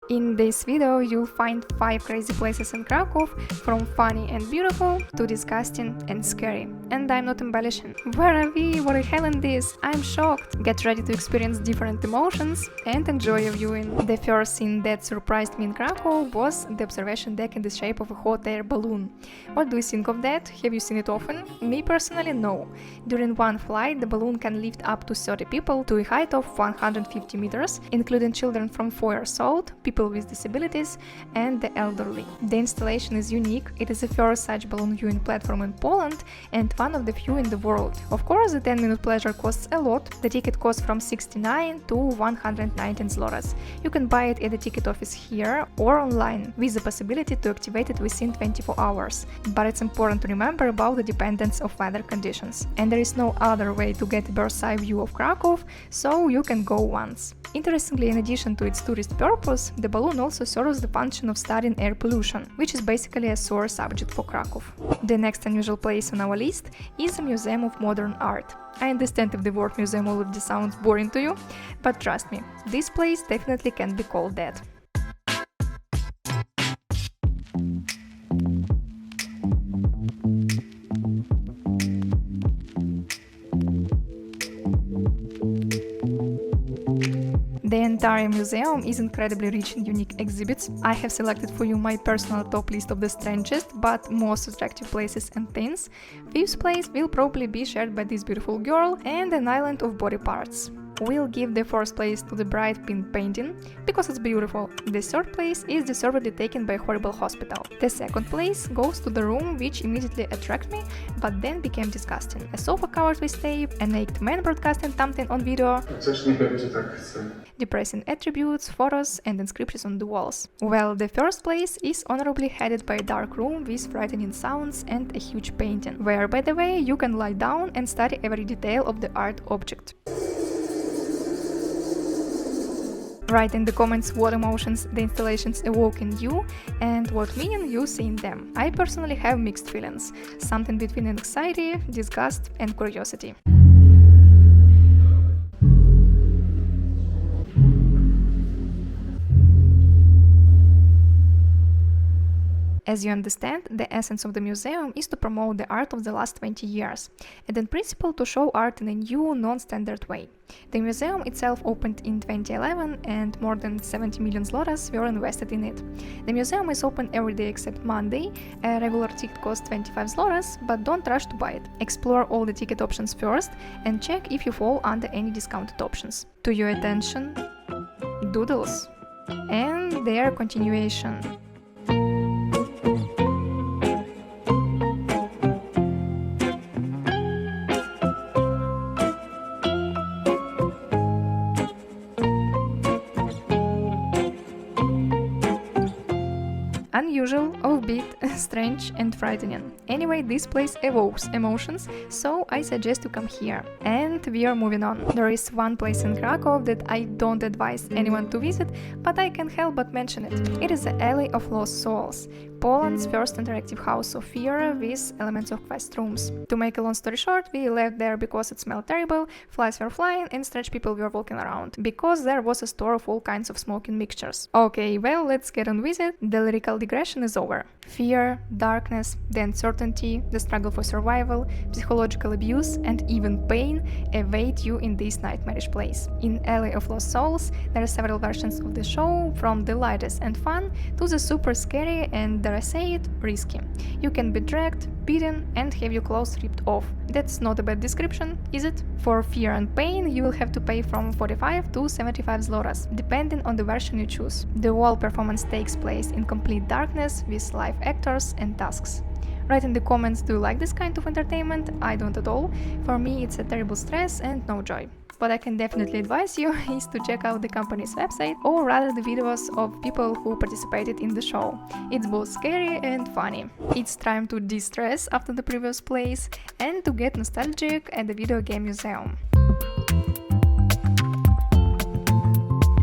In this video, you'll find 5 crazy places in Krakow, from funny and beautiful to disgusting and scary. And I'm not embellishing. Where are we? What the hell is this? I'm shocked. Get ready to experience different emotions and enjoy your viewing. The first scene that surprised me in Krakow was the observation deck in the shape of a hot air balloon. What do you think of that? Have you seen it often? Me personally, no. During one flight, the balloon can lift up to 30 people to a height of 150 meters, including children from 4 years old, people with disabilities, and the elderly. The installation is unique. It is the first such balloon viewing platform in Poland and one of the few in the world. Of course, the 10-minute pleasure costs a lot. The ticket costs from 69 to 119 zlotys. You can buy it at the ticket office here or online, with the possibility to activate it within 24 hours. But it's important to remember about the dependence of weather conditions. And there is no other way to get a bird's-eye view of Krakow, so you can go once. Interestingly, in addition to its tourist purpose, the balloon also serves the function of studying air pollution, which is basically a sore subject for Krakow. The next unusual place on our list is a Museum of Modern Art. I understand if the word museum already sounds boring to you, but trust me, this place definitely can be called that. The entire museum is incredibly rich in unique exhibits. I have selected for you my personal top list of the strangest but most attractive places and things. Fifth place will probably be shared by this beautiful girl and an island of body parts. We'll give the first place to the bright pink painting, because it's beautiful. The third place is deservedly taken by a horrible hospital. The second place goes to the room which immediately attracted me, but then became disgusting. A sofa covered with tape, a naked man broadcasting something on video, depressing attributes, photos and inscriptions on the walls. Well, the first place is honorably headed by a dark room with frightening sounds and a huge painting, where, by the way, you can lie down and study every detail of the art object. Write in the comments what emotions the installations evoke in you and what meaning you see in them. I personally have mixed feelings, something between anxiety, disgust and curiosity. As you understand, the essence of the museum is to promote the art of the last 20 years, and in principle to show art in a new, non-standard way. The museum itself opened in 2011 and more than 70 million zlotys were invested in it. The museum is open every day except Monday. A regular ticket costs 25 zlotys, but don't rush to buy it. Explore all the ticket options first and check if you fall under any discounted options. To your attention, doodles and their continuation. Unusual, offbeat, strange and frightening. Anyway, this place evokes emotions, so I suggest you come here. And we are moving on. There is one place in Krakow that I don't advise anyone to visit, but I can't help but mention it. It is the Alley of Lost Souls, Poland's first interactive house of fear with elements of quest rooms. To make a long story short, we left there because it smelled terrible, flies were flying and strange people were walking around, because there was a store of all kinds of smoking mixtures. Okay, well, let's get on with it. The lyrical digression is over. Fear, darkness, the uncertainty, the struggle for survival, psychological abuse and even pain await you in this nightmarish place. In Alley of Lost Souls, there are several versions of the show, from the lightest and fun to the super scary and, dare I say it, risky. You can be dragged, beaten and have your clothes ripped off. That's not a bad description, is it? For fear and pain, you will have to pay from 45 to 75 zlotys, depending on the version you choose. The whole performance takes place in complete darkness with live actors and tasks. Write in the comments, do you like this kind of entertainment? I don't at all. For me, it's a terrible stress and no joy. What I can definitely advise you is to check out the company's website, or rather the videos of people who participated in the show. It's both scary and funny. It's time to de-stress after the previous place and to get nostalgic at the video game museum.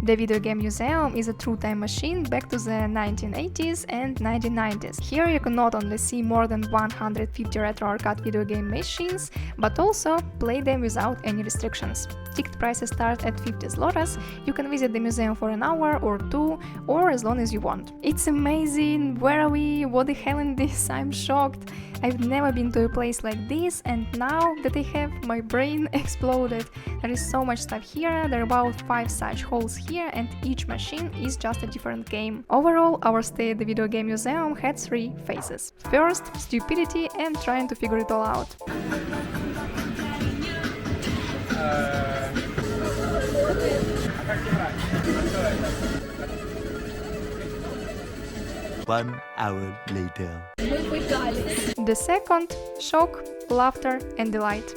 The video game museum is a true time machine back to the 1980s and 1990s. Here you can not only see more than 150 retro arcade video game machines, but also play them without any restrictions. Ticket prices start at 50 zlotys. You can visit the museum for an hour or two, or as long as you want. It's amazing! Where are we? What the hell is this? I'm shocked! I've never been to a place like this, and now that I have, my brain exploded. There is so much stuff here, there are about 5 such halls here, and each machine is just a different game. Overall, our stay at the video game museum had 3 phases. First, stupidity and trying to figure it all out. 1 hour later. The second, shock, laughter and delight.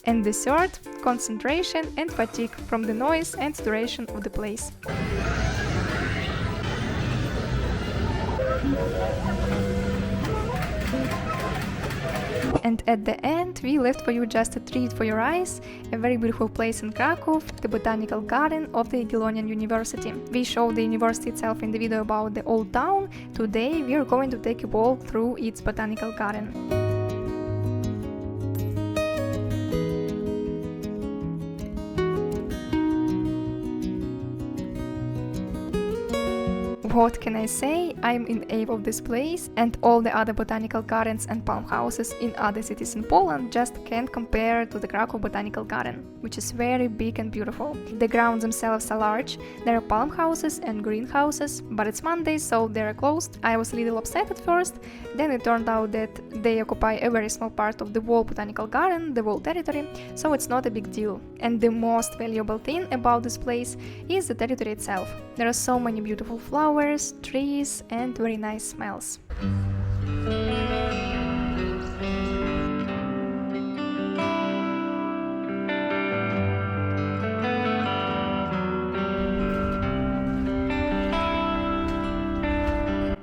And the third, concentration and fatigue from the noise and duration of the place. And at the end, we left for you just a treat for your eyes, a very beautiful place in Krakow, the Botanical Garden of the Jagiellonian University. We showed the university itself in the video about the old town. Today we are going to take you all through its Botanical Garden. What can I say? I'm in awe of this place, and all the other botanical gardens and palm houses in other cities in Poland just can't compare to the Krakow Botanical Garden, which is very big and beautiful. The grounds themselves are large, there are palm houses and greenhouses, but it's Monday, so they're closed. I was a little upset at first, then it turned out that they occupy a very small part of the whole botanical garden, the whole territory, so it's not a big deal. And the most valuable thing about this place is the territory itself. There are so many beautiful flowers, trees and very nice smells.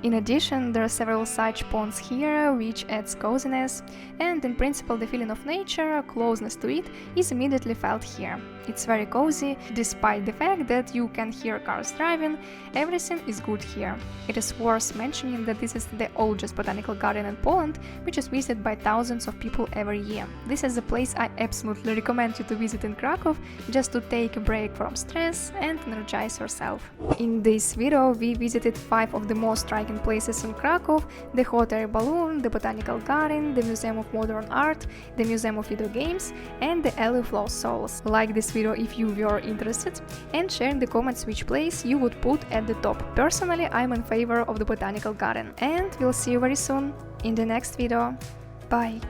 In addition, there are several such ponds here, which adds coziness, and in principle the feeling of nature, closeness to it, is immediately felt here. It's very cozy, despite the fact that you can hear cars driving, everything is good here. It is worth mentioning that this is the oldest botanical garden in Poland, which is visited by thousands of people every year. This is a place I absolutely recommend you to visit in Krakow, just to take a break from stress and energize yourself. In this video we visited 5 of the most striking places in Krakow: the hot air balloon, the botanical garden, the Museum of Modern Art, the Museum of Video Games, and the Alley of Lost Souls. Like this video if you were interested, and share in the comments which place you would put at the top. Personally, I'm in favor of the botanical garden, and we'll see you very soon in the next video. Bye!